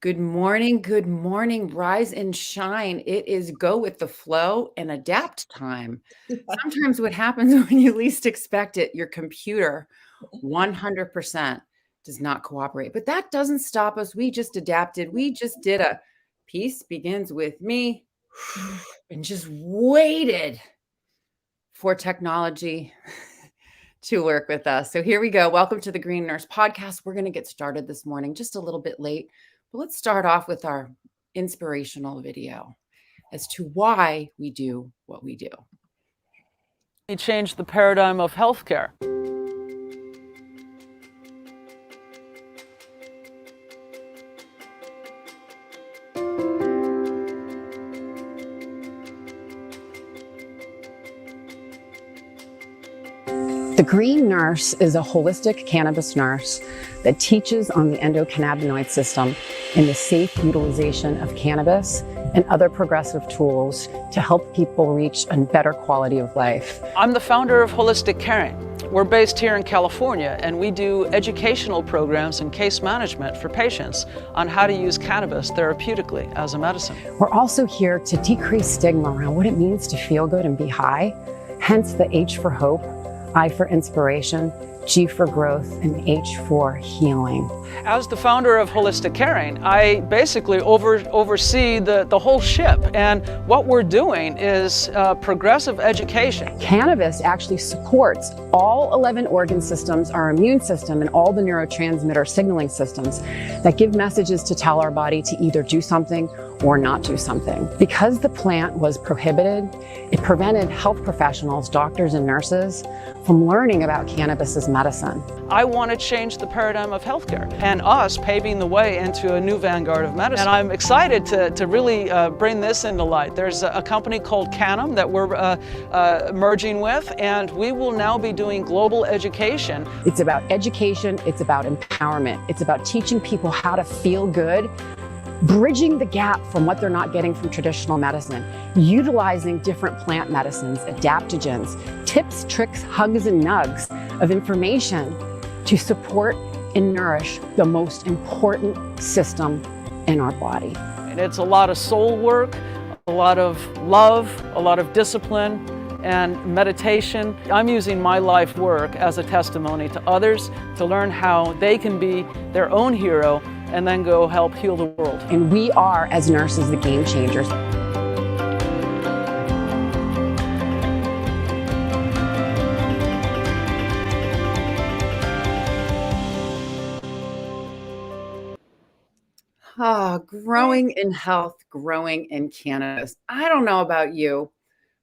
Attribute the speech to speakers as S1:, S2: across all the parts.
S1: Good morning, rise and shine. It is go with the flow and adapt time. Sometimes what happens when you least expect it, your computer 100% does not cooperate. But that doesn't stop us. We just adapted. We just did a peace begins with me and just waited for technology to work with us. So here we go. Welcome to the Green Nurse Podcast. We're going to get started this morning, just a little bit late, but let's start off with our inspirational video as to why we do what we do.
S2: We changed the paradigm of healthcare.
S3: The Green Nurse is a holistic cannabis nurse that teaches on the endocannabinoid system and the safe utilization of cannabis and other progressive tools to help people reach a better quality of life.
S2: I'm the founder of Holistic Caring. We're based here in California, and we do educational programs and case management for patients on how to use cannabis therapeutically as a medicine.
S3: We're also here to decrease stigma around what it means to feel good and be high, hence the H for hope, I for inspiration, G for growth, and H for healing.
S2: As the founder of Holistic Caring, I basically oversee the whole ship, and what we're doing is progressive education.
S3: Cannabis actually supports all 11 organ systems, our immune system, and all the neurotransmitter signaling systems that give messages to tell our body to either do something or not do something. Because the plant was prohibited, it prevented health professionals, doctors and nurses from learning about cannabis as medicine.
S2: I want to change the paradigm of healthcare and us paving the way into a new vanguard of medicine. And I'm excited to really bring this into light. There's a company called Canum that we're merging with, and we will now be doing global education.
S3: It's about education, it's about empowerment, it's about teaching people how to feel good, bridging the gap from what they're not getting from traditional medicine, utilizing different plant medicines, adaptogens, tips, tricks, hugs, and nugs of information to support and nourish the most important system in our body.
S2: And it's a lot of soul work, a lot of love, a lot of discipline, and meditation. I'm using my life work as a testimony to others to learn how they can be their own hero and then go help heal the world.
S3: And we are, as nurses, the game changers.
S1: Growing in health, growing in cannabis. I don't know about you,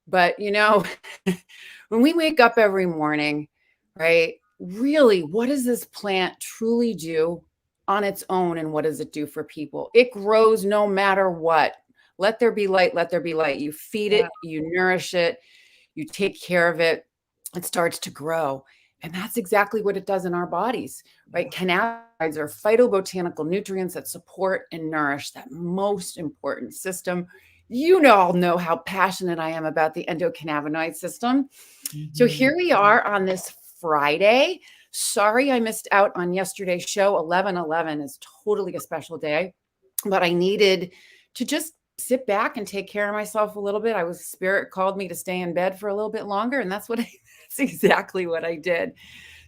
S1: but when we wake up every morning, right? Really, what does this plant truly do on its own, and what does it do for people? It grows no matter what. Let there be light, let there be light. You feed it, you nourish it, you take care of it, it starts to grow. And that's exactly what it does in our bodies, right? Cannabinoids are phytobotanical nutrients that support and nourish that most important system. You all know how passionate I am about the endocannabinoid system. So here we are on this Friday. Sorry I missed out on yesterday's show. 11/11 is totally a special day, but I needed to just sit back and take care of myself a little bit. Spirit called me to stay in bed for a little bit longer, and that's exactly what I did.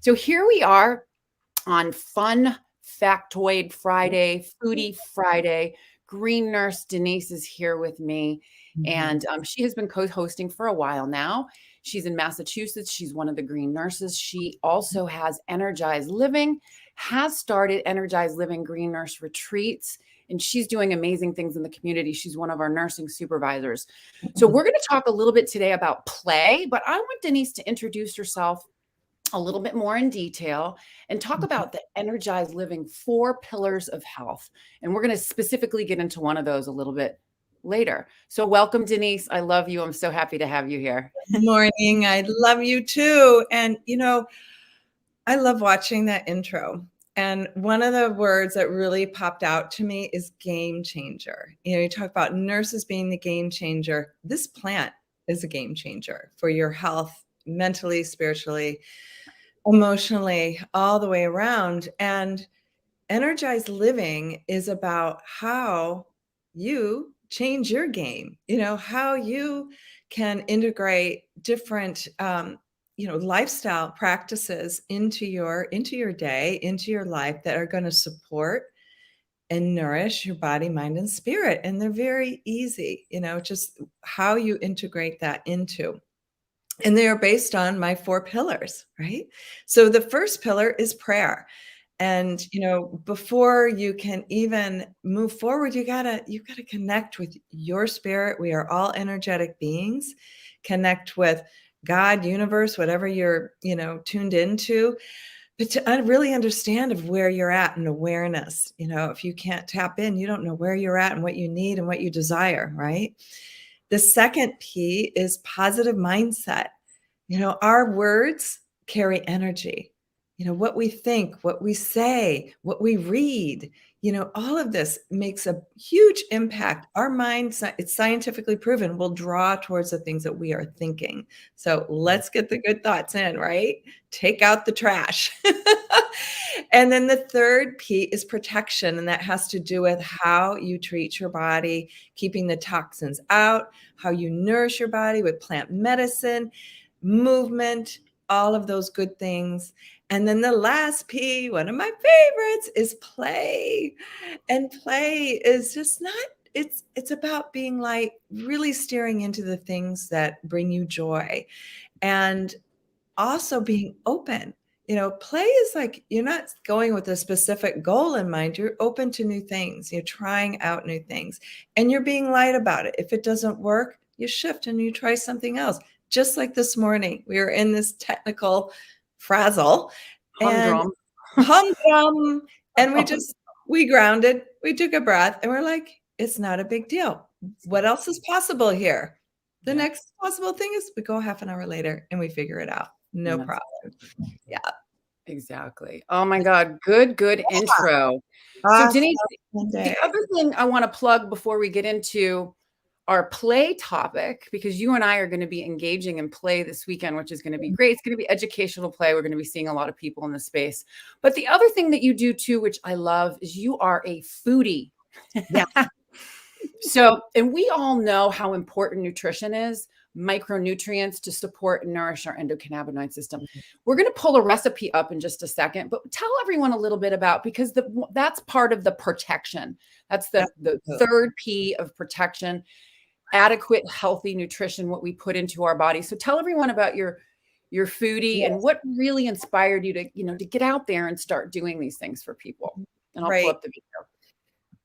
S1: So here we are on Fun Factoid Friday, Foodie Friday. Green Nurse Denise is here with me, and she has been co-hosting for a while now. She's in Massachusetts. She's one of the green nurses. She also has Energized Living, has started Energized Living Green Nurse Retreats, and she's doing amazing things in the community. She's one of our nursing supervisors. So we're going to talk a little bit today about play, but I want Denise to introduce herself a little bit more in detail and talk about the Energized Living 4 pillars of health. And we're going to specifically get into one of those a little bit later. So welcome, Denise. I love you. I'm so happy to have you here.
S4: Good morning. I love you too. And, I love watching that intro. And one of the words that really popped out to me is game changer. You talk about nurses being the game changer. This plant is a game changer for your health, mentally, spiritually, emotionally, all the way around. And energized living is about how you change your game, how you can integrate different lifestyle practices into your day, into your life, that are going to support and nourish your body, mind, and spirit. And they're very easy, just how you integrate that into. And they are based on my 4 pillars, right? So the first pillar is prayer. And, before you can even move forward, you gotta connect with your spirit. We are all energetic beings. Connect with God, universe, whatever you're, tuned into, but to really understand of where you're at, and awareness. If you can't tap in, you don't know where you're at and what you need and what you desire, right? The second P is positive mindset. Our words carry energy. What we think, what we say, what we read, all of this makes a huge impact. Our mind, it's scientifically proven, will draw towards the things that we are thinking. So let's get the good thoughts in, right? Take out the trash. And then the third P is protection. And that has to do with how you treat your body, keeping the toxins out, how you nourish your body with plant medicine, movement, all of those good things. And then the last P, one of my favorites, is play. And play is just not, it's about being light, really steering into the things that bring you joy, and also being open. Play is like, you're not going with a specific goal in mind. You're open to new things. You're trying out new things, and you're being light about it. If it doesn't work, you shift and you try something else. Just like this morning, we were in this technical frazzle and humdrum, and we grounded, we took a breath, and we're like, it's not a big deal. What else is possible here? The next possible thing is we go half an hour later and we figure it out. No problem. Yeah.
S1: Exactly. Oh my God. Good intro. So Denise, the other thing I want to plug before we get into our play topic, because you and I are going to be engaging in play this weekend, which is going to be great. It's going to be educational play. We're going to be seeing a lot of people in the space. But the other thing that you do too, which I love, is you are a foodie.
S4: Yeah.
S1: So, and we all know how important nutrition is, micronutrients to support and nourish our endocannabinoid system. We're going to pull a recipe up in just a second, but tell everyone a little bit about, because that's part of the protection. That's the third P of protection, adequate, healthy nutrition, what we put into our body. So tell everyone about your foodie and what really inspired you to get out there and start doing these things for people. And I'll pull up the video.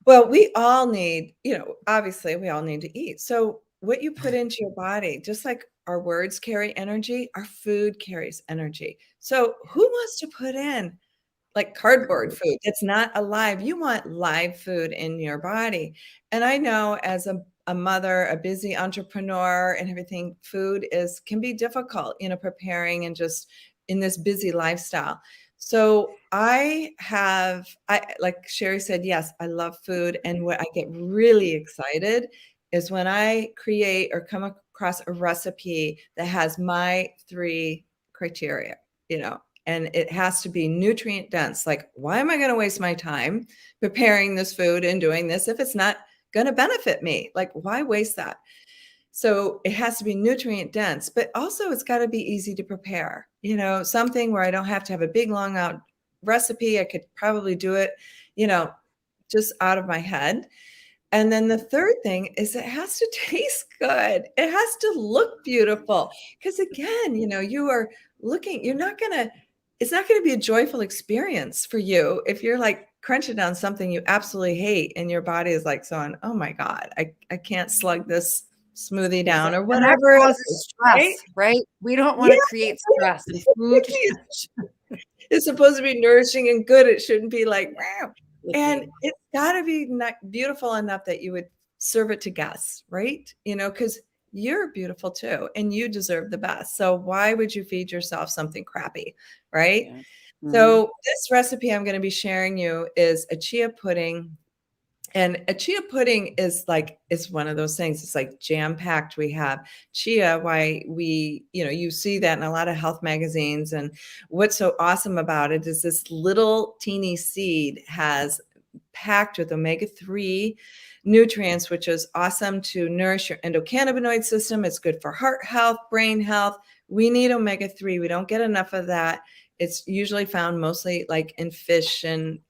S4: Well, we all need, obviously we all need to eat. So what you put into your body, just like our words carry energy, our food carries energy. So who wants to put in like cardboard food that's not alive? You want live food in your body. And I know, as a mother, a busy entrepreneur and everything, food can be difficult, preparing and just in this busy lifestyle. So like Sherri said, yes, I love food. And what I get really excited is when I create or come across a recipe that has my 3 criteria, and it has to be nutrient dense. Like, why am I going to waste my time preparing this food and doing this if it's not going to benefit me? Like, why waste that? So it has to be nutrient dense, but also it's got to be easy to prepare, something where I don't have to have a big, long out recipe. I could probably do it, just out of my head. And then the third thing is it has to taste good. It has to look beautiful. Because again, you are looking, it's not going to be a joyful experience for you if you're like crunching down something you absolutely hate and your body is like saying, oh my God, I can't slug this smoothie down or whatever.
S1: Stress, right? We don't want to create stress in food.
S4: It's supposed to be nourishing and good. It shouldn't be like, wow. And it's got to be beautiful enough that you would serve it to guests, right? Because you're beautiful too, and you deserve the best. So why would you feed yourself something crappy, right? Yeah. So this recipe I'm going to be sharing you is a chia pudding. And a chia pudding is one of those things. It's like jam packed. We have chia, you see that in a lot of health magazines. And what's so awesome about it is this little teeny seed has packed with omega-3 nutrients, which is awesome to nourish your endocannabinoid system. It's good for heart health, brain health. We need omega-3. We don't get enough of that. It's usually found mostly like in fish and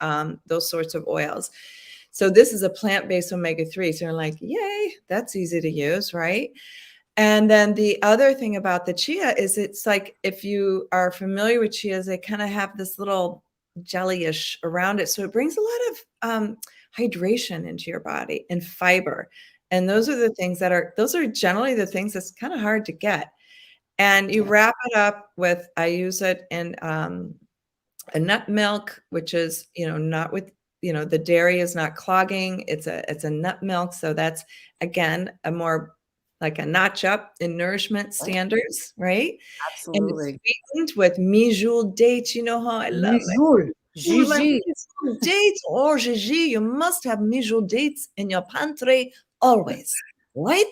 S4: those sorts of oils. So this is a plant-based omega-3. So you're like, yay, that's easy to use, right? And then the other thing about the chia is it's like, if you are familiar with chias, they kind of have this little jellyish around it. So it brings a lot of hydration into your body and fiber. And those are the things those are generally the things that's kind of hard to get. And you wrap it up with, I use it in a nut milk, which is, not with, the dairy is not clogging. It's a nut milk. So that's, again, a more like a notch up in nourishment standards, right?
S1: Absolutely.
S4: And it's sweetened with mijul dates. You know how I love
S1: Mijul.
S4: it.
S1: Gigi.
S4: Mijul dates or Gigi. You must have mijul dates in your pantry always, right?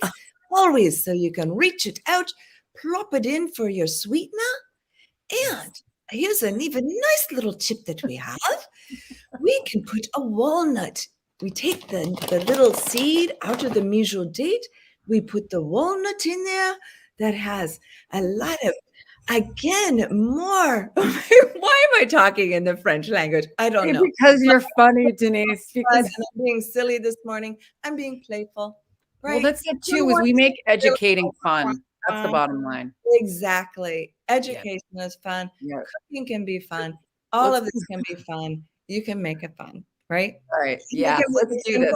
S4: Always. So you can reach it out, plop it in for your sweetener. And here's an even nice little tip that we have. We can put a walnut. We take the little seed out of the mijul date. We put the walnut in there. That has a lot of, again, more. Why am I talking in the French language? I don't know.
S1: Because you're funny, Denise. Because
S4: I'm being silly this morning. I'm being playful. Right?
S1: Well, that's it too, is we make educating fun. That's the bottom line.
S4: Exactly. Education is fun. Cooking can be fun. All of this can be fun. You can make it fun, right?
S1: All right. Yeah. Let's do this.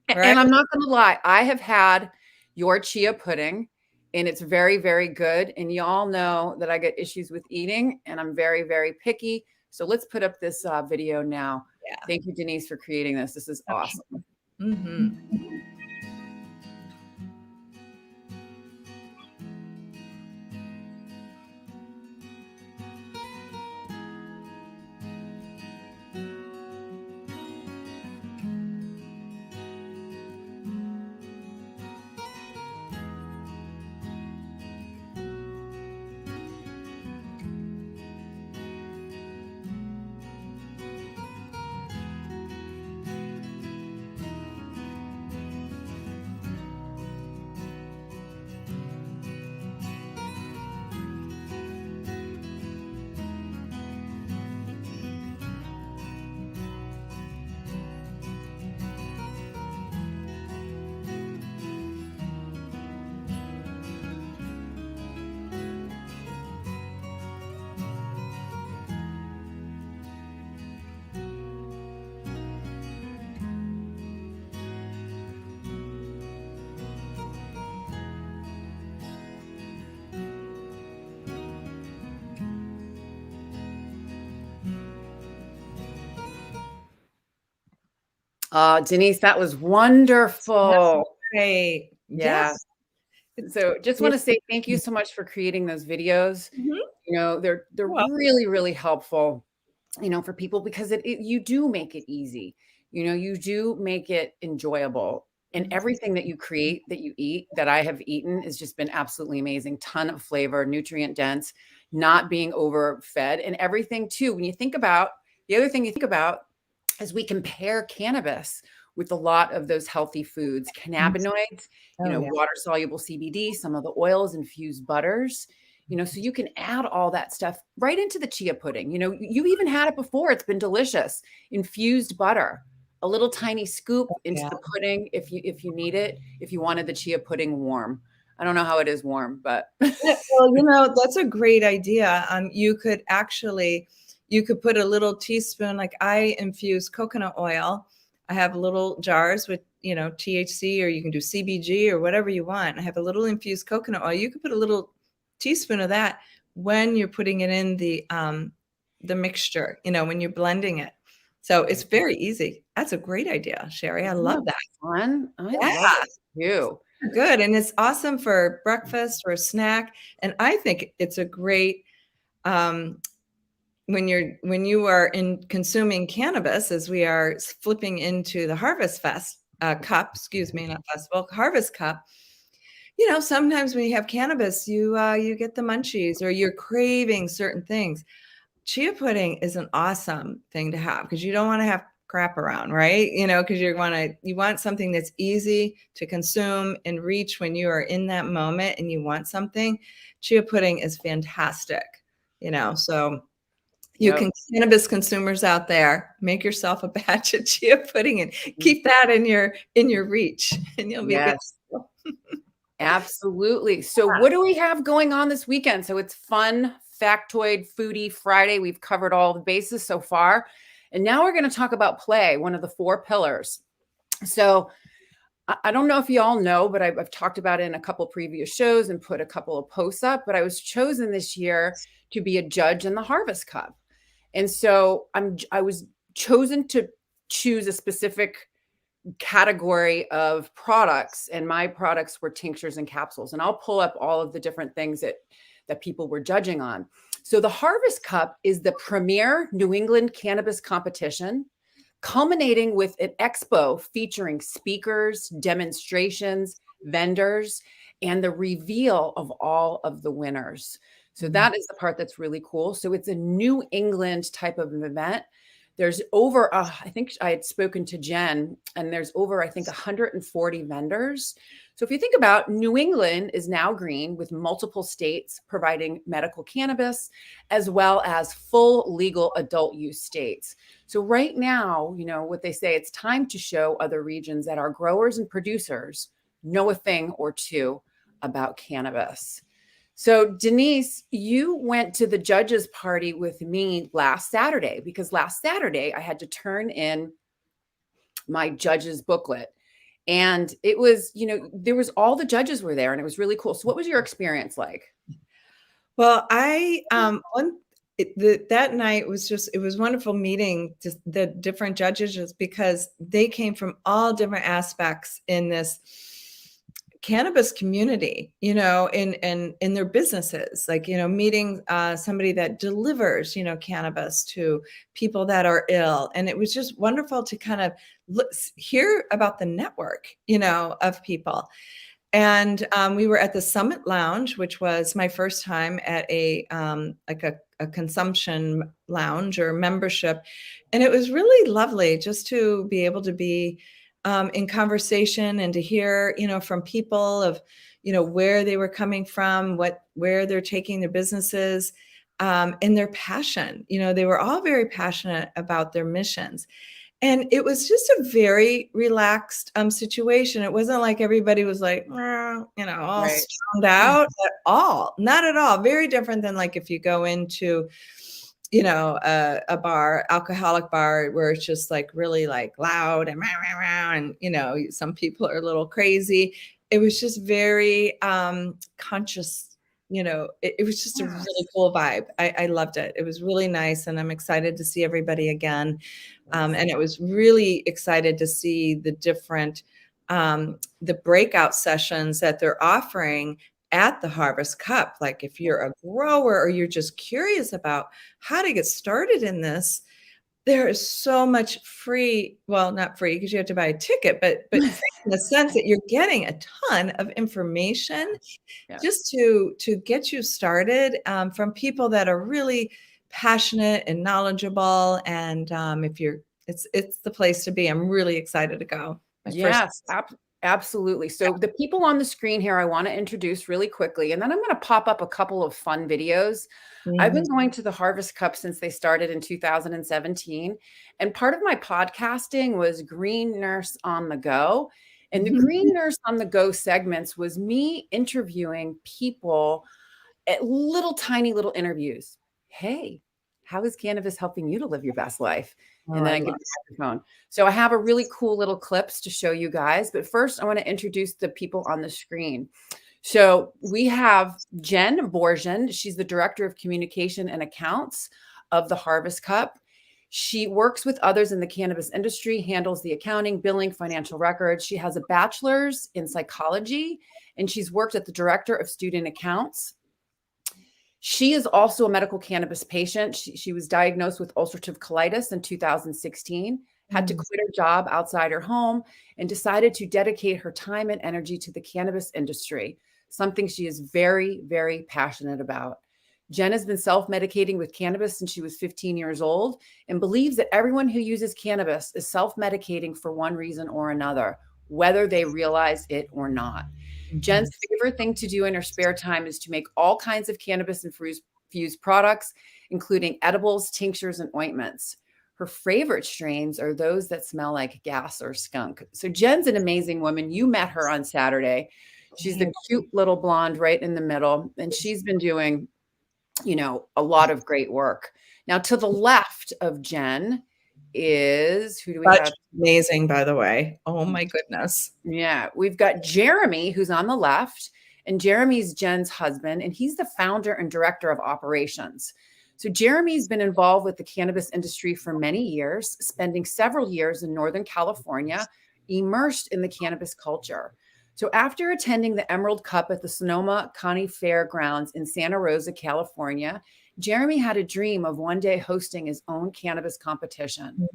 S4: Right?
S1: And I'm not going to lie. I have had your chia pudding and it's very, very good. And y'all know that I get issues with eating and I'm very, very picky. So let's put up this video now.
S4: Yeah.
S1: Thank you, Denise, for creating this. This is awesome.
S4: Mm-hmm.
S1: Denise, that was wonderful.
S4: That's great.
S1: Yeah.
S4: Yes.
S1: So just want to say thank you so much for creating those videos.
S4: Mm-hmm.
S1: They're really, really helpful, for people because you do make it easy. You do make it enjoyable. And everything that you create, that you eat, that I have eaten has just been absolutely amazing. Ton of flavor, nutrient dense, not being overfed, and everything too. When you think about the other thing you think about is we compare cannabis with a lot of those healthy foods, cannabinoids, water soluble CBD, some of the oils, infused butters, so you can add all that stuff right into the chia pudding. You even had it before. It's been delicious. Infused butter, a little tiny scoop into the pudding if you need it, if you wanted the chia pudding warm. I don't know how it is warm, but
S4: well, that's a great idea. You could put a little teaspoon, like I infuse coconut oil. I have little jars with, THC, or you can do CBG or whatever you want. I have a little infused coconut oil. You could put a little teaspoon of that when you're putting it in the mixture, when you're blending it. So it's very easy. That's a great idea, Sherri. I love that.
S1: Fun. I love it too.
S4: Good. And it's awesome for breakfast or a snack. And I think it's a great, when you are consuming cannabis, as we are flipping into the Harvest Fest cup, excuse me, not festival, harvest cup, you know, sometimes when you have cannabis, you get the munchies or you're craving certain things. Chia pudding is an awesome thing to have because you don't want to have crap around, right? You know, because you want something that's easy to consume and reach when you are in that moment and you want something. Chia pudding is fantastic, you know. So you
S1: Yep.
S4: can, cannabis consumers out there, make yourself a batch of chia pudding and keep that in your reach, and you'll be good.
S1: Yes. Absolutely. So what do we have going on this weekend? So it's fun, factoid, foodie Friday. We've covered all the bases so far. And now we're going to talk about play, one of the 4 pillars. So I don't know if you all know, but I've talked about it in a couple previous shows and put a couple of posts up, but I was chosen this year to be a judge in the Harvest Cup. And so I was chosen to choose a specific category of products, and my products were tinctures and capsules. And I'll pull up all of the different things that people were judging on. So the Harvest Cup is the premier New England cannabis competition, culminating with an expo featuring speakers, demonstrations, vendors, and the reveal of all of the winners. So that is the part that's really cool. So it's a New England type of an event. There's over, I think I had spoken to Jen, and there's over, I think, 140 vendors. So if you think about, New England is now green with multiple states providing medical cannabis, as well as full legal adult use states. So right now, you know what they say, it's time to show other regions that our growers and producers know a thing or two about cannabis. So Denise, you went to the judges party with me last Saturday, because last Saturday I had to turn in my judges booklet, and it was, you know, there was, all the judges were there and it was really cool. So what was your experience like?
S4: Well, that night was just, it was wonderful meeting just the different judges, just because they came from all different aspects in this cannabis community, you know, in their businesses, like, you know, meeting somebody that delivers, you know, cannabis to people that are ill. And it was just wonderful to kind of hear about the network, you know, of people. And we were at the Summit Lounge, which was my first time at a consumption lounge or membership. And it was really lovely just to be able to be in conversation and to hear, you know, from people of, you know, where they were coming from, where they're taking their businesses, and their passion. You know, they were all very passionate about their missions. And it was just a very relaxed situation. It wasn't like everybody was like, you know, all
S1: Right.
S4: strung out at all. Not at all. Very different than like if you go into, you know, a bar, alcoholic bar, where it's just like really like loud and, you know, some people are a little crazy. It was just very conscious, you know, it was just a really cool vibe. I loved it. It was really nice. And I'm excited to see everybody again. And it was really excited to see the different, the breakout sessions that they're offering at the Harvest Cup. Like if you're a grower or you're just curious about how to get started in this, there is so much free, well, not free because you have to buy a ticket, but free in the sense that you're getting a ton of information just to get you started from people that are really passionate and knowledgeable. And it's the place to be. I'm really excited to go.
S1: Yes, absolutely. So the people on the screen here, I want to introduce really quickly, and then I'm going to pop up a couple of fun videos. I've been going to the Harvest Cup since they started in 2017. And part of my podcasting was Green Nurse on the Go. And the Green Nurse on the Go segments was me interviewing people at tiny little interviews. Hey, how is cannabis helping you to live your best life? And then I give the microphone. So I have a really cool little clips to show you guys. But first, I want to introduce the people on the screen. So we have Jen Borgen. She's the Director of Communication and Accounts of the Harvest Cup. She works with others in the cannabis industry, handles the accounting, billing, financial records. She has a bachelor's in psychology, and she's worked at the Director of Student Accounts. She is also a medical cannabis patient. She was diagnosed with ulcerative colitis in 2016, had to quit her job outside her home, and decided to dedicate her time and energy to the cannabis industry, something she is very, very passionate about. Jen has been self-medicating with cannabis since she was 15 years old and believes that everyone who uses cannabis is self-medicating for one reason or another, whether they realize it or not. Jen's favorite thing to do in her spare time is to make all kinds of cannabis infused products, including edibles, tinctures, and ointments. Her favorite strains are those that smell like gas or skunk. So Jen's an amazing woman. You met her on Saturday. She's the cute little blonde right in the middle, and she's been doing, a lot of great work. Now, to the left of Jen is, who do we have?
S4: Amazing, by the way. Oh my goodness.
S1: Yeah, we've got Jeremy, who's on the left, and Jeremy's Jen's husband, and he's the founder and director of operations. So Jeremy's been involved with the cannabis industry for many years, spending several years in Northern California, immersed in the cannabis culture. So after attending the Emerald Cup at the Sonoma County Fairgrounds in Santa Rosa, California, Jeremy had a dream of one day hosting his own cannabis competition.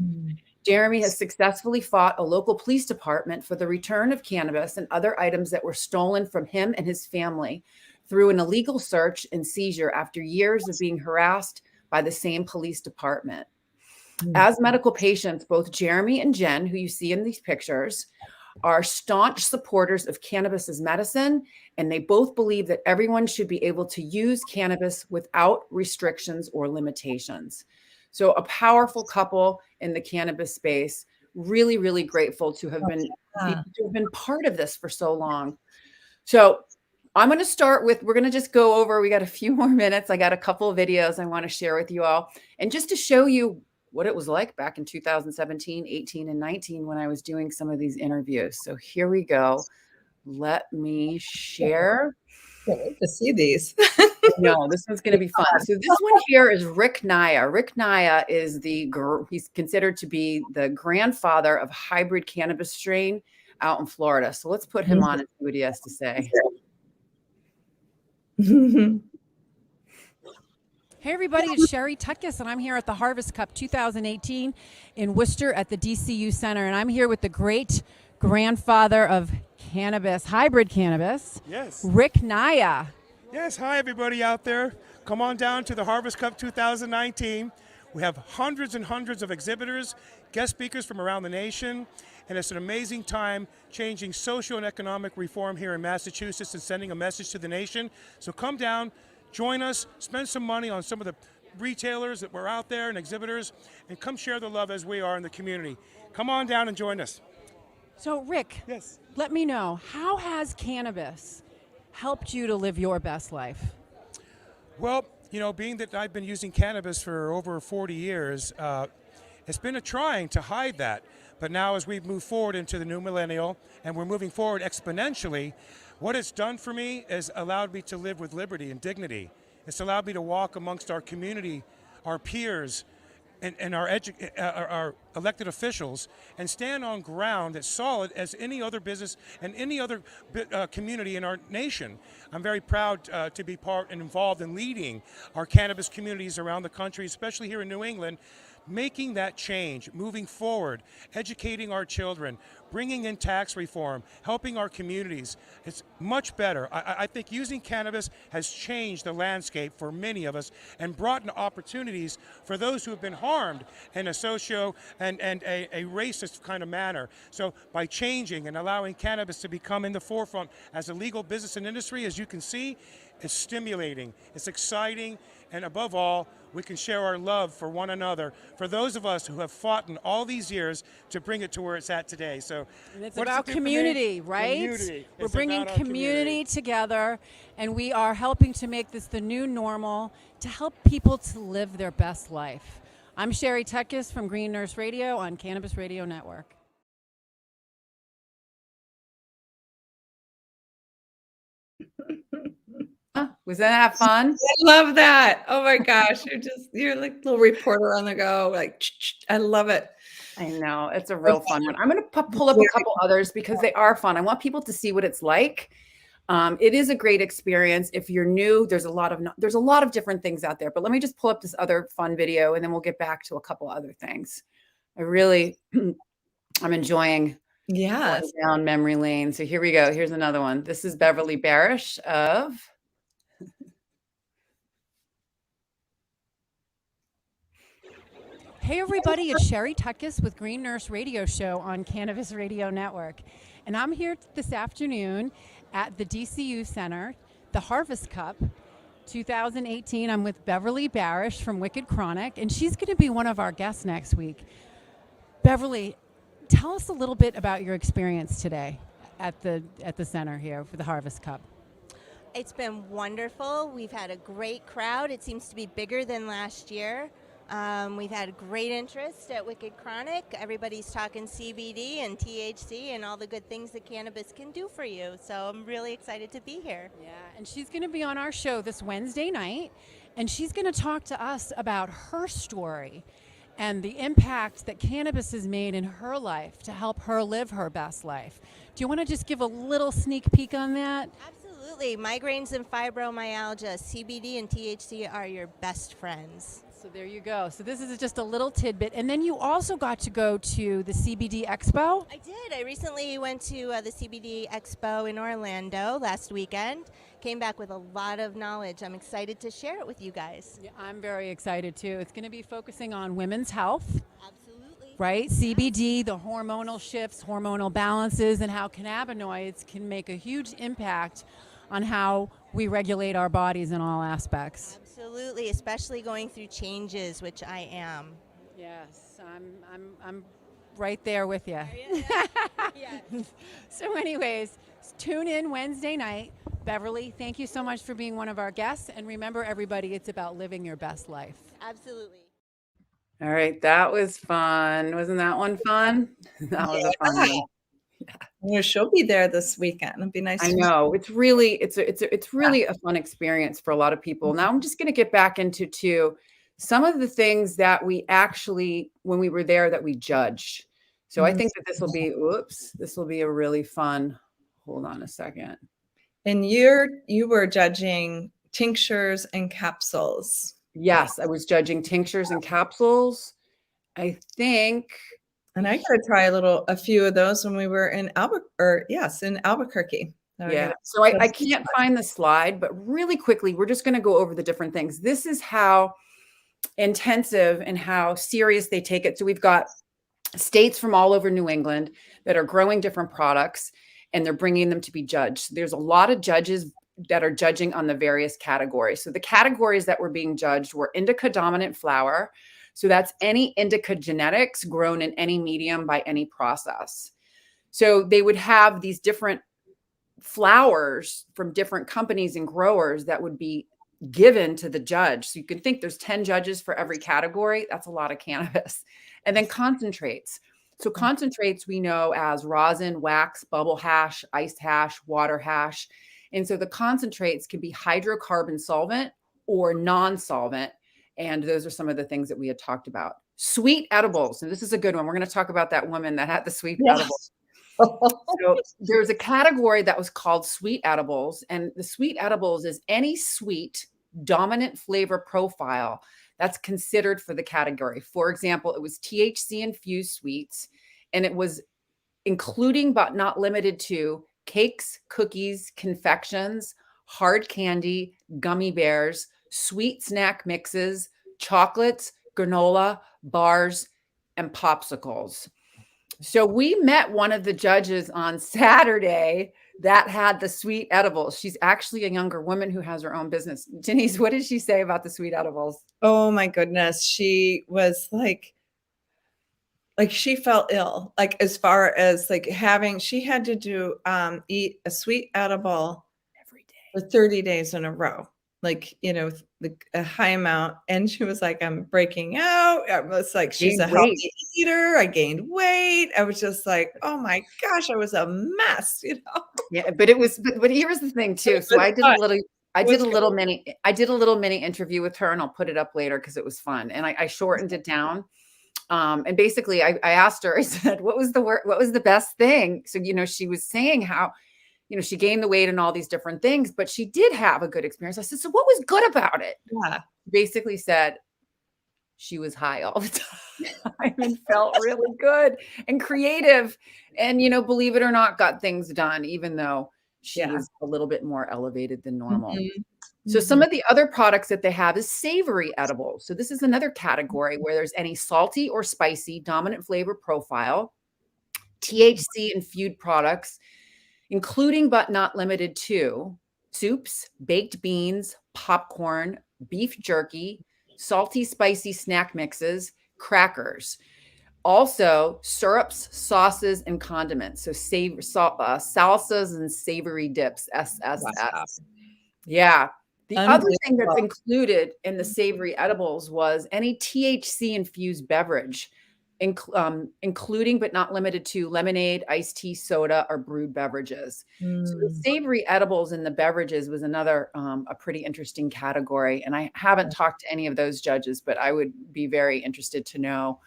S1: Jeremy has successfully fought a local police department for the return of cannabis and other items that were stolen from him and his family through an illegal search and seizure after years of being harassed by the same police department. As medical patients, both Jeremy and Jen, who you see in these pictures, are staunch supporters of cannabis as medicine, and they both believe that everyone should be able to use cannabis without restrictions or limitations. So a powerful couple in the cannabis space. Really, really grateful to have been part of this for so long. So I'm going to start with, we're going to just go over, we got a few more minutes. I got a couple of videos I want to share with you all. And just to show you what it was like back in 2017, 18, and 19 when I was doing some of these interviews. So here we go. Let me share.
S4: I can't wait to see these.
S1: No, this one's going to be fun. So this one here is Rick Naya. Rick Naya is he's considered to be the grandfather of hybrid cannabis strain out in Florida. So let's put him on and see what he has to say.
S5: Hey everybody, it's Sherri Tuckus, and I'm here at the Harvest Cup 2018 in Worcester at the DCU Center, and I'm here with the great grandfather of cannabis, hybrid cannabis,
S6: yes,
S5: Rick Naya.
S6: Yes, hi everybody out there. Come on down to the Harvest Cup 2019. We have hundreds and hundreds of exhibitors, guest speakers from around the nation, and it's an amazing time changing social and economic reform here in Massachusetts and sending a message to the nation. So come down, join us, spend some money on some of the retailers that were out there and exhibitors, and come share the love as we are in the community. Come on down and join us.
S5: So Rick,
S6: yes,
S5: let me know, how has cannabis helped you to live your best life?
S6: Well, being that I've been using cannabis for over 40 years, it's been a trying to hide that. But now as we move forward into the new millennial, and we're moving forward exponentially, what it's done for me is allowed me to live with liberty and dignity. It's allowed me to walk amongst our community, our peers, and our elected officials, and stand on ground that's solid as any other business and any other community in our nation. I'm very proud to be part and involved in leading our cannabis communities around the country, especially here in New England, making that change, moving forward, educating our children, bringing in tax reform, helping our communities. It's much better. I think using cannabis has changed the landscape for many of us and brought in opportunities for those who have been harmed in a socio and a racist kind of manner. So by changing and allowing cannabis to become in the forefront as a legal business and industry, as you can see, it's stimulating, it's exciting, and above all, we can share our love for one another, for those of us who have fought in all these years to bring it to where it's at today. So,
S5: and it's about community, right?
S6: Community.
S5: We're bringing community together, and we are helping to make this the new normal to help people to live their best life. I'm Sherri Tuckus from Green Nurse Radio on Cannabis Radio Network.
S1: Was that fun?
S4: I love that. Oh my gosh. You're like a little reporter on the go. Like, I love it.
S1: I know. It's a real fun one. I'm going to pull up a couple others because they are fun. I want people to see what it's like. It is a great experience. If you're new, there's a lot of different things out there, but let me just pull up this other fun video and then we'll get back to a couple other things. I really, I'm enjoying
S4: Yes.
S1: going down memory lane. So here we go. Here's another one. This is Beverly Barish of
S5: Hey everybody, it's Sherri Tuckus with Green Nurse Radio Show on Cannabis Radio Network. And I'm here this afternoon at the DCU Center, the Harvest Cup 2018. I'm with Beverly Barish from Wicked Chronic, and she's going to be one of our guests next week. Beverly, tell us a little bit about your experience today at the center here for the Harvest Cup.
S7: It's been wonderful. We've had a great crowd. It seems to be bigger than last year. We've had great interest at Wicked Chronic. Everybody's talking CBD and THC and all the good things that cannabis can do for you. So I'm really excited to be here.
S5: Yeah, and she's going to be on our show this Wednesday night, and she's going to talk to us about her story and the impact that cannabis has made in her life to help her live her best life. Do you want to just give a little sneak peek on that?
S7: Absolutely. Migraines and fibromyalgia, CBD and THC are your best friends.
S5: So there you go. So this is just a little tidbit. And then you also got to go to the CBD Expo.
S7: I did. I recently went to the CBD Expo in Orlando last weekend. Came back with a lot of knowledge. I'm excited to share it with you guys.
S5: Yeah, I'm very excited too. It's going to be focusing on women's health.
S7: Absolutely.
S5: Right? CBD, the hormonal shifts, hormonal balances, and how cannabinoids can make a huge impact on how we regulate our bodies in all aspects.
S7: Absolutely, especially going through changes, which I am.
S5: Yes, I'm right there with you.
S7: Yeah.
S5: So anyways, tune in Wednesday night. Beverly, thank you so much for being one of our guests. And remember, everybody, it's about living your best life.
S7: Absolutely.
S1: All right, that was fun. Wasn't that one fun? That was a fun one.
S4: She'll be there this weekend. It'd be nice.
S1: I know. It's really a fun experience for a lot of people. Now I'm just going to get back into some of the things that we actually, when we were there, that we judged. So I think that this will be a really fun, hold on a second.
S4: And you were judging tinctures and capsules.
S1: Yes, I was judging tinctures and capsules. I think.
S4: And I got to try a few of those when we were in Albuquerque.
S1: Yeah. So I can't find the slide, but really quickly, we're just going to go over the different things. This is how intensive and how serious they take it. So we've got states from all over New England that are growing different products, and they're bringing them to be judged. So there's a lot of judges that are judging on the various categories. So the categories that were being judged were indica dominant flower. So that's any indica genetics grown in any medium by any process. So they would have these different flowers from different companies and growers that would be given to the judge. So you can think there's 10 judges for every category. That's a lot of cannabis. And then concentrates. So concentrates we know as rosin, wax, bubble hash, ice hash, water hash. And so the concentrates can be hydrocarbon solvent or non-solvent. And those are some of the things that we had talked about. Sweet edibles. And this is a good one. We're going to talk about that woman that had the sweet edibles. So there's a category that was called sweet edibles. And the sweet edibles is any sweet dominant flavor profile that's considered for the category. For example, it was THC infused sweets, and it was including but not limited to cakes, cookies, confections, hard candy, gummy bears, sweet snack mixes, chocolates, granola, bars, and popsicles. So we met one of the judges on Saturday that had the sweet edibles. She's actually a younger woman who has her own business. Denise, what did she say about the sweet edibles?
S4: Oh my goodness. She was like she felt ill, like as far as like she had to eat a sweet edible
S1: Every day
S4: for 30 days in a row. Like, a high amount. And she was like, I'm breaking out. I was like, she's a healthy eater. I gained weight. I was just like, oh my gosh, I was a mess,
S1: Yeah, but here's the thing too. So I did a little mini interview with her, and I'll put it up later because it was fun. And I shortened it down. And basically I asked her, I said, what was the best thing? So, she was saying how, she gained the weight and all these different things, but she did have a good experience. I said, so what was good about it?
S4: Yeah.
S1: Basically said, she was high all the time and felt really good and creative. And, believe it or not, got things done, even though she was a little bit more elevated than normal. So some of the other products that they have is savory edibles. So this is another category where there's any salty or spicy dominant flavor profile, THC infused products, including but not limited to soups, baked beans, popcorn, beef jerky, salty, spicy snack mixes, crackers. Also, syrups, sauces, and condiments. So salsas and savory dips, SSS.
S4: Wow.
S1: Yeah. The other thing that's included in the savory edibles was any THC infused beverage, including but not limited to lemonade, iced tea, soda, or brewed beverages. So the savory edibles in the beverages was another a pretty interesting category. And I haven't talked to any of those judges, but I would be very interested to know,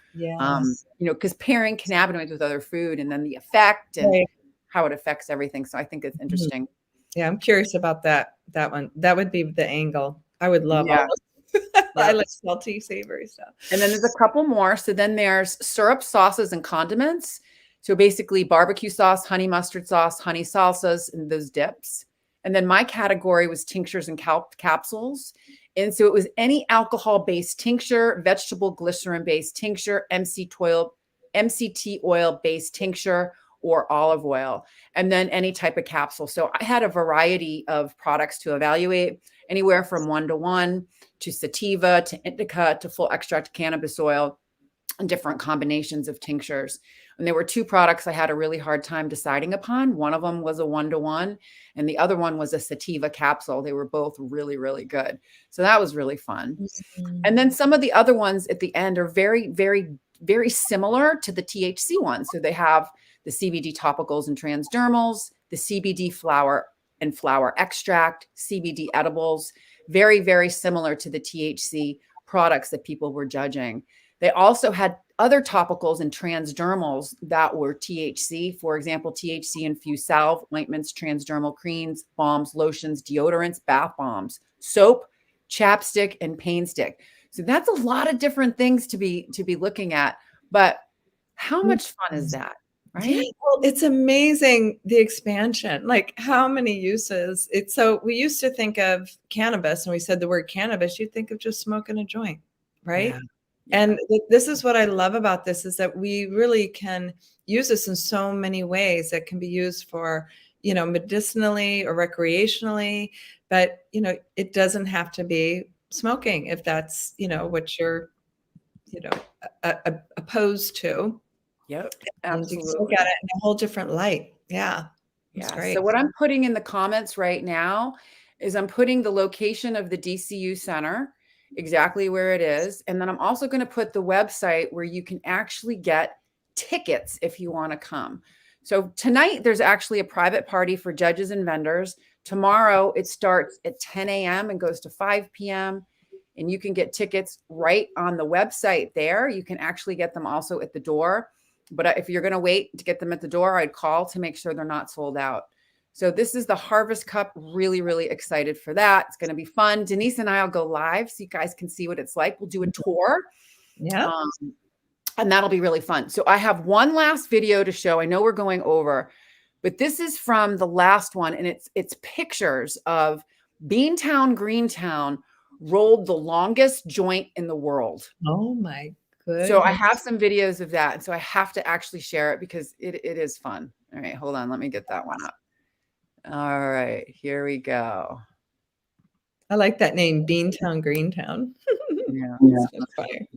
S1: because pairing cannabinoids with other food and then the effect and how it affects everything. So I think it's interesting.
S4: Yeah, I'm curious about that one. That would be the angle. I would love all those. I like salty, savory stuff.
S1: And then there's a couple more. So then there's syrup, sauces, and condiments. So basically barbecue sauce, honey mustard sauce, honey salsas, and those dips. And then my category was tinctures and capsules. And so it was any alcohol-based tincture, vegetable glycerin-based tincture, MCT oil-based tincture, or olive oil, and then any type of capsule. So I had a variety of products to evaluate, anywhere from 1-to-1 to sativa to indica to full extract cannabis oil, and different combinations of tinctures. And there were two products I had a really hard time deciding upon. One of them was a 1-to-1, and the other one was a sativa capsule. They were both really, really good. So that was really fun. And then some of the other ones at the end are very, very, very similar to the THC ones. So they have the CBD topicals and transdermals, the CBD flower and flower extract, CBD edibles, very, very similar to the THC products that people were judging. They also had other topicals and transdermals that were THC, for example, THC infused salve, ointments, transdermal creams, balms, lotions, deodorants, bath bombs, soap, chapstick, and pain stick. So that's a lot of different things to be looking at. But how much fun is that? Right.
S4: Yeah, well, it's amazing the expansion, like how many uses. So we used to think of cannabis, and we said the word cannabis, you'd think of just smoking a joint, right? Yeah. And this is what I love about this, is that we really can use this in so many ways that can be used for, medicinally or recreationally, but, it doesn't have to be smoking if that's, what you're, opposed to.
S1: Yep,
S4: absolutely. You look at it in a whole different light. Yeah.
S1: Yeah. Great. So what I'm putting in the comments right now is I'm putting the location of the DCU Center, exactly where it is. And then I'm also going to put the website where you can actually get tickets if you want to come. So tonight there's actually a private party for judges and vendors. Tomorrow it starts at 10 a.m. and goes to 5 p.m. And you can get tickets right on the website there. You can actually get them also at the door. But if you're going to wait to get them at the door, I'd call to make sure they're not sold out. So this is the Harvest Cup. Really, really excited for that. It's going to be fun. Denise and I will go live so you guys can see what it's like. We'll do a tour.
S4: Yeah.
S1: And that'll be really fun. So I have one last video to show. I know we're going over, but this is from the last one. And it's pictures of Beantown, Greentown rolled the longest joint in the world.
S4: Oh my goodness.
S1: So I have some videos of that. And so I have to actually share it because it is fun. All right, hold on. Let me get that one up. All right, here we go.
S4: I like that name, Beantown, Greentown.
S1: Yeah.
S4: That's funny.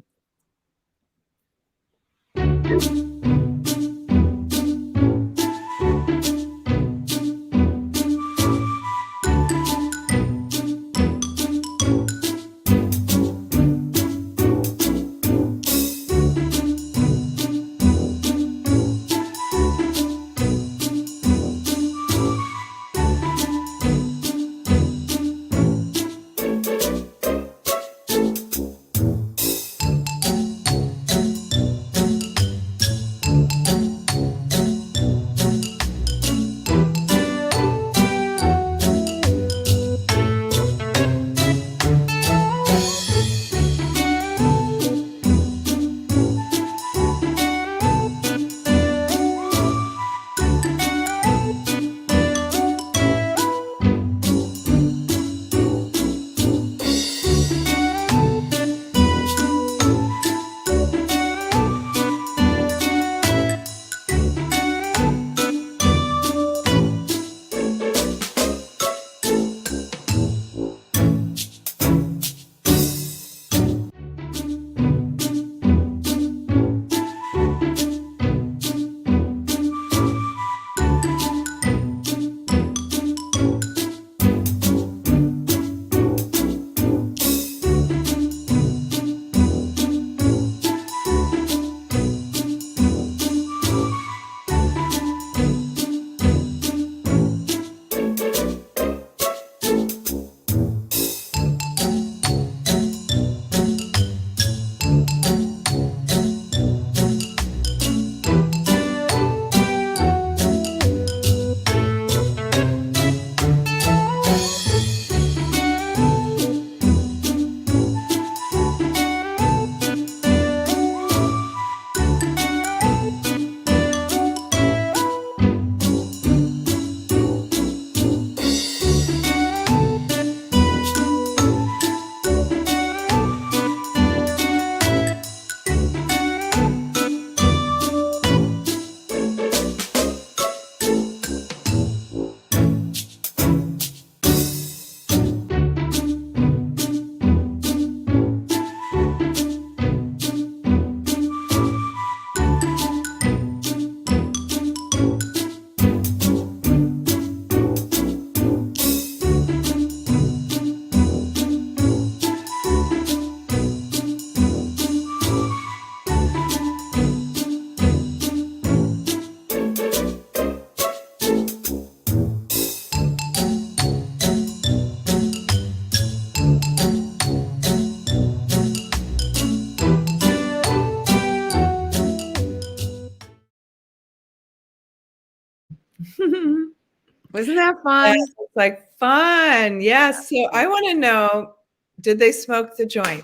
S1: Wasn't that fun?
S4: It's like fun. Yes. So I want to know, did they smoke the joint?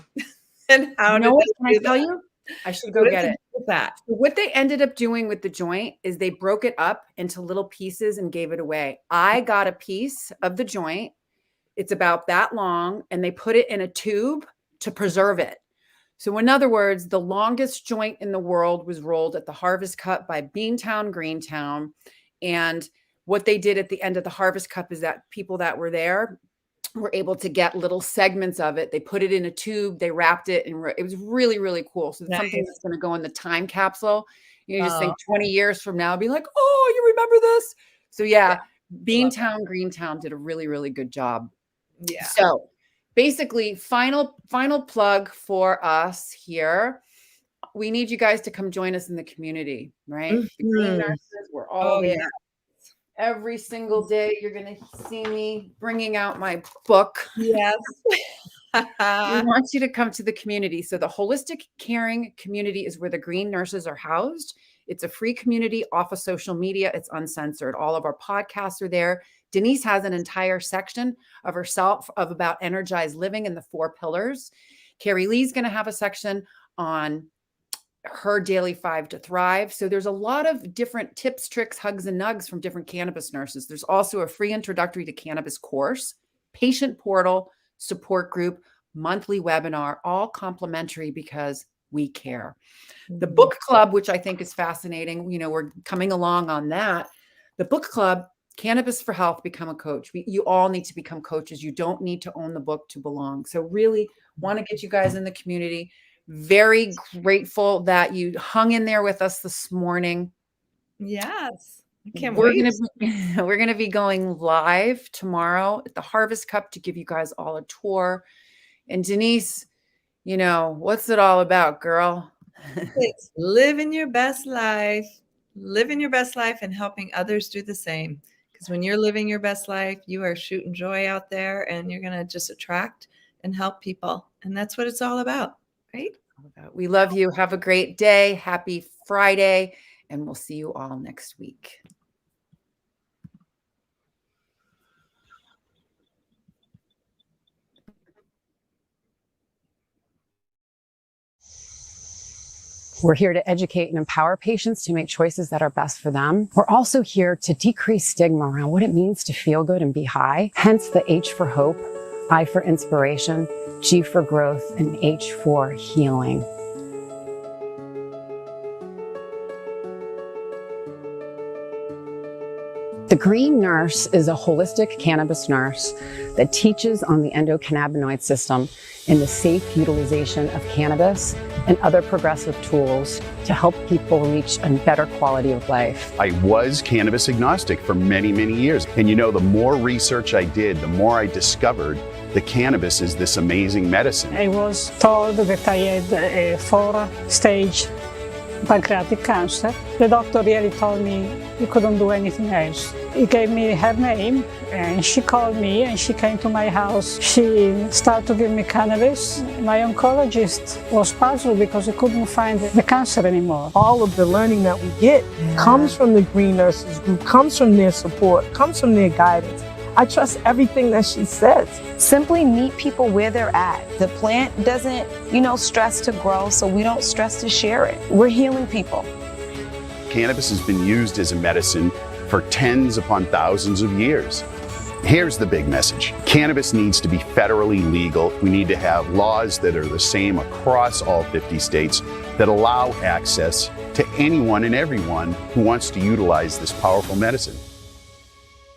S4: And how did
S1: What
S4: they
S1: can I
S4: do
S1: tell
S4: that?
S1: you? I should go
S4: What
S1: get
S4: did
S1: it.
S4: they do with that?
S1: So what they ended up doing with the joint is they broke it up into little pieces and gave it away. I got a piece of the joint. It's about that long, and they put it in a tube to preserve it. So in other words, the longest joint in the world was rolled at the Harvest Cup by Beantown, Greentown. And what they did at the end of the Harvest Cup is that people that were there were able to get little segments of it. They put it in a tube, they wrapped it, and it was really, really cool. So it's something that's going to go in the time capsule. You just think 20 years from now, be like, oh, you remember this? So yeah, Beantown, Greentown did a really, really good job.
S4: Yeah.
S1: So basically, final plug for us here. We need you guys to come join us in the community, right? The Green Nurses, we're all there.
S4: Yeah.
S1: Every single day, you're going to see me bringing out my book.
S4: Yes.
S1: We want you to come to the community. So the holistic caring community is where the Green Nurses are housed. It's a free community off of social media. It's uncensored. All of our podcasts are there. Denise has an entire section of herself of about energized living and the 4 pillars. Carrie Lee's going to have a section on her daily 5 to thrive. So there's a lot of different tips, tricks, hugs, and nugs from different cannabis nurses. There's also a free introductory to cannabis course, patient portal, support group, monthly webinar, all complimentary because we care. The book club, which I think is fascinating, we're coming along on that. The book club, Cannabis for Health, Become a Coach. You all need to become coaches. You don't need to own the book to belong. So really want to get you guys in the community. Very grateful that you hung in there with us this morning.
S4: Yes. I can't wait.
S1: We're going to be going live tomorrow at the Harvest Cup to give you guys all a tour. And Denise, what's it all about, girl?
S4: It's living your best life, and helping others do the same. Because when you're living your best life, you are shooting joy out there, and you're going to just attract and help people. And that's what it's all about, right?
S1: We love you. Have a great day. Happy Friday. And we'll see you all next week.
S3: We're here to educate and empower patients to make choices that are best for them. We're also here to decrease stigma around what it means to feel good and be high. Hence the H for hope, I for inspiration, G for growth, and H for healing. The Green Nurse is a holistic cannabis nurse that teaches on the endocannabinoid system and the safe utilization of cannabis and other progressive tools to help people reach a better quality of life.
S8: I was cannabis agnostic for many, many years. And the more research I did, the more I discovered the cannabis is this amazing medicine.
S9: I was told that I had a 4-stage pancreatic cancer. The doctor really told me he couldn't do anything else. He gave me her name and she called me and she came to my house. She started to give me cannabis. My oncologist was puzzled because he couldn't find the cancer anymore.
S10: All of the learning that we get comes from the Green Nurses group, comes from their support, comes from their guidance. I trust everything that she says.
S11: Simply meet people where they're at. The plant doesn't, stress to grow, so we don't stress to share it. We're healing people.
S8: Cannabis has been used as a medicine for tens upon thousands of years. Here's the big message. Cannabis needs to be federally legal. We need to have laws that are the same across all 50 states that allow access to anyone and everyone who wants to utilize this powerful medicine.